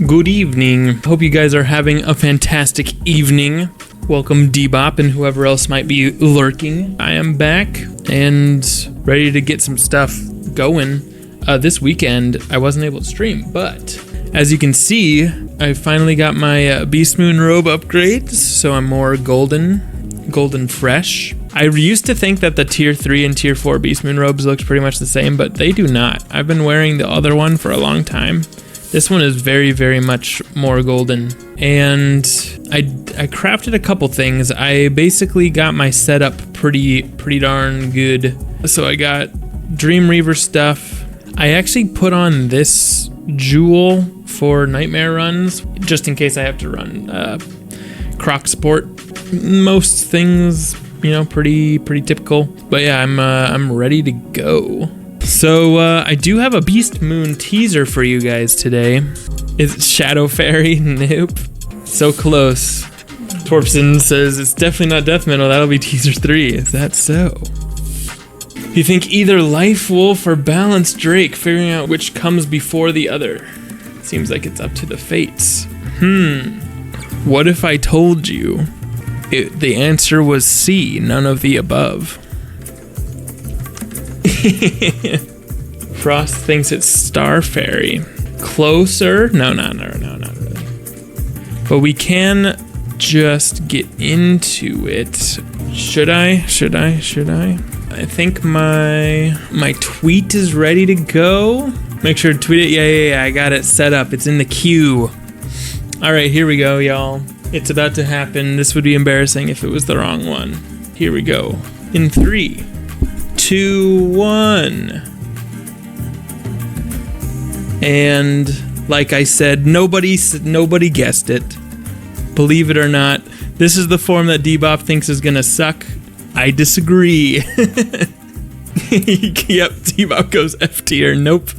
Good evening. Hope you guys are having a fantastic evening. Welcome Debop and whoever else might be lurking. I am back and ready to get some stuff going. This weekend I wasn't able to stream, but as you can see, I finally got my Beast Moon robe upgrades, so I'm more golden fresh. I used to think that the tier 3 and tier 4 Beast Moon robes looked pretty much the same, but they do not. I've been wearing the other one for a long time. This one is very, very much more golden. And I crafted a couple things. I basically got my setup pretty darn good. So I got Dream Reaver stuff. I actually put on this jewel for nightmare runs, just in case I have to run Croc support. Most things, you know, pretty typical. But yeah, I'm ready to go. So I do have a Beast Moon teaser for you guys today. Is it Shadow Fairy? Nope. So close. Torpson says it's definitely not Death Metal. That'll be teaser 3. Is that so? You think either Life Wolf or Balanced Drake, figuring out which comes before the other. Seems like it's up to the fates. What if I told you the answer was C, none of the above? Frost thinks it's Star Fairy. Closer? No, not really. But we can just get into it. Should I? I think my tweet is ready to go. Make sure to tweet it. Yeah, I got it set up. It's in the queue. All right, here we go, y'all. It's about to happen. This would be embarrassing if it was the wrong one. Here we go. In 3, 2, 1. And like I said, nobody guessed it. Believe it or not, this is the form that Debop thinks is gonna suck. I disagree. Yep, Debop goes F tier. Nope.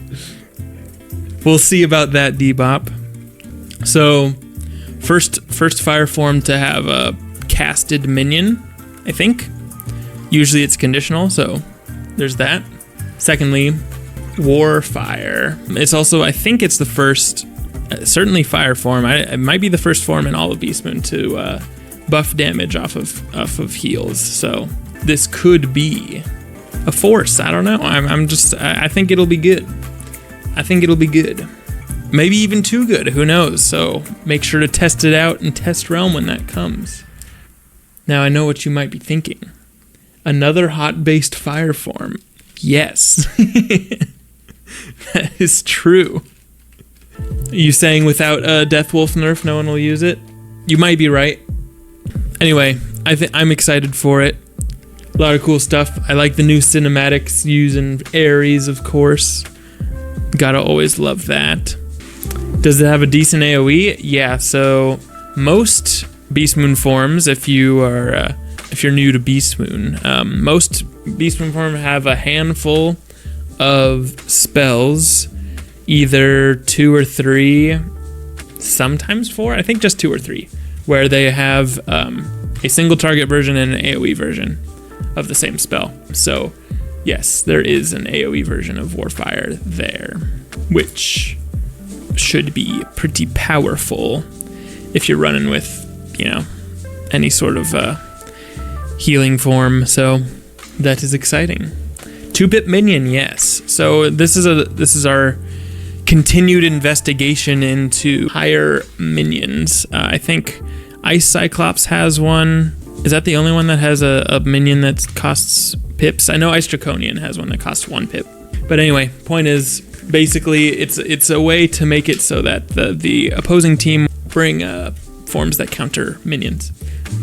We'll see about that, Debop. So, first fire form to have a casted minion, I think. Usually it's conditional, so there's that. Secondly, War Fire. It's also, I think it's the first, certainly fire form. It might be the first form in all of Beast Moon to buff damage off of heals. So this could be a force. I don't know. I think it'll be good. Maybe even too good. Who knows? So make sure to test it out in Test Realm when that comes. Now I know what you might be thinking. Another hot-based fire form. Yes. That is true. Are you saying without a Death Wolf nerf, no one will use it? You might be right. Anyway, I'm excited for it. A lot of cool stuff. I like the new cinematics using Ares, of course. Gotta always love that. Does it have a decent AoE? Yeah, so most Beast Moon forms, if you're new to Beast Moon, most Beast Moon forms have a handful of spells, either 2 or 3, sometimes 4, I think just 2 or 3, where they have a single target version and an AoE version of the same spell. So yes, there is an AoE version of Warfire there, which should be pretty powerful if you're running with, you know, any sort of healing form. So that is exciting. 2-bit minion, yes. So this is our continued investigation into higher minions. I think Ice Cyclops has one. Is that the only one that has a minion that costs pips? I know Ice Draconian has one that costs 1 pip. But anyway, point is, basically, it's a way to make it so that the opposing team bring forms that counter minions.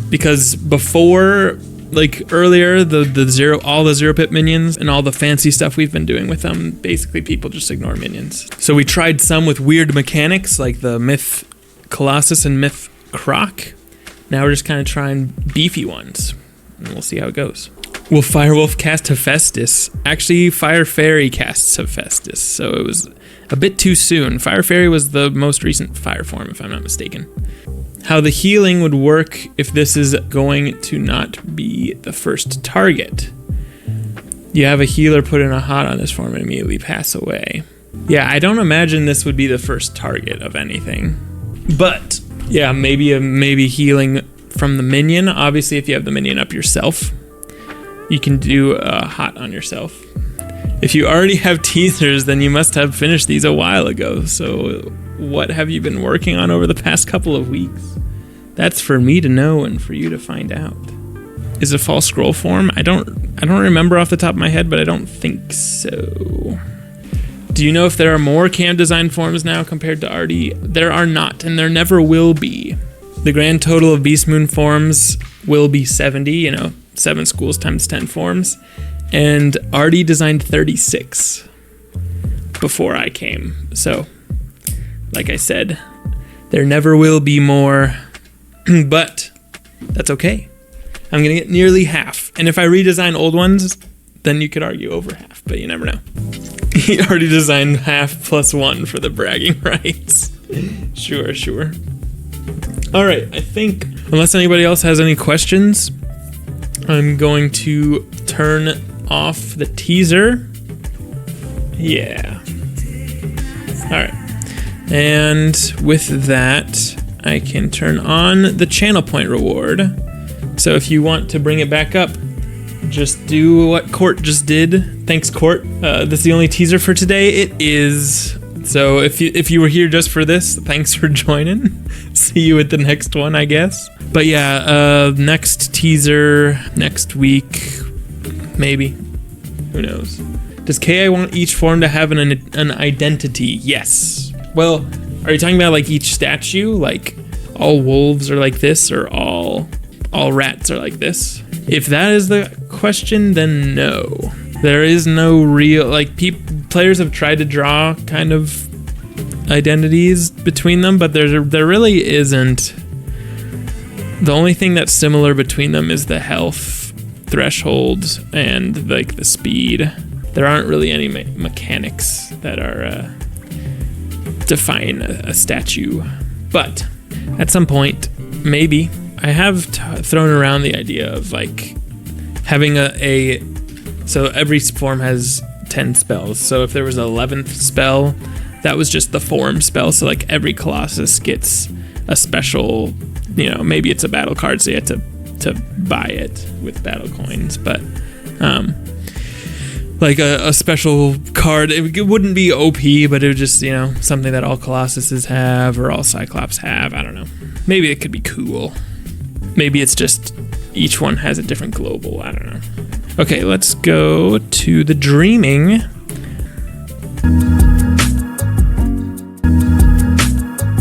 Because before, like earlier, all the 0 pip minions and all the fancy stuff we've been doing with them, basically people just ignore minions. So we tried some with weird mechanics like the Myth Colossus and Myth Croc. Now we're just kind of trying beefy ones, and we'll see how it goes. Will Firewolf cast Phaestus? Actually, Fire Fairy casts Phaestus, so it was a bit too soon. Fire Fairy was the most recent fire form, if I'm not mistaken. How the healing would work if this is going to not be the first target. You have a healer put in a hot on this form and immediately pass away. Yeah, I don't imagine this would be the first target of anything. But yeah, maybe healing from the minion. Obviously, if you have the minion up yourself, you can do a hot on yourself. If you already have teasers, then you must have finished these a while ago. So what have you been working on over the past couple of weeks? That's for me to know and for you to find out. Is it false scroll form? I don't remember off the top of my head, but I don't think so. Do you know if there are more cam design forms now compared to Artie? There are not, and there never will be. The grand total of Beast Moon forms will be 70, 7 schools times 10 forms. And Artie designed 36 before I came. So, like I said, there never will be more, but that's okay. I'm gonna get nearly half. And if I redesign old ones, then you could argue over half, but you never know. He already designed half plus 1 for the bragging rights. Sure. All right, I think, unless anybody else has any questions, I'm going to turn off the teaser. Yeah. All right. And with that, I can turn on the channel point reward. So if you want to bring it back up, just do what Court just did. Thanks, Court. This is the only teaser for today. It is. So if you were here just for this, thanks for joining. See you at the next one, I guess. But yeah, next teaser next week, maybe. Who knows? Does KI want each form to have an identity? Yes. Well, are you talking about like each statue? Like all wolves are like this, or all rats are like this? If that is the question, then no. There is no real, like, players have tried to draw kind of identities between them, but there really isn't. The only thing that's similar between them is the health threshold and like the speed. There aren't really any mechanics that are define a statue. But at some point, maybe, I have thrown around the idea of like having so every form has 10 spells. So if there was an 11th spell, that was just the form spell. So like every Colossus gets a special, maybe it's a battle card, so you have to buy it with battle coins. But like a special card, it wouldn't be OP, but it would just, something that all Colossuses have or all Cyclops have. I don't know. Maybe it could be cool. Maybe it's just each one has a different global. I don't know. Okay, let's go to the dreaming.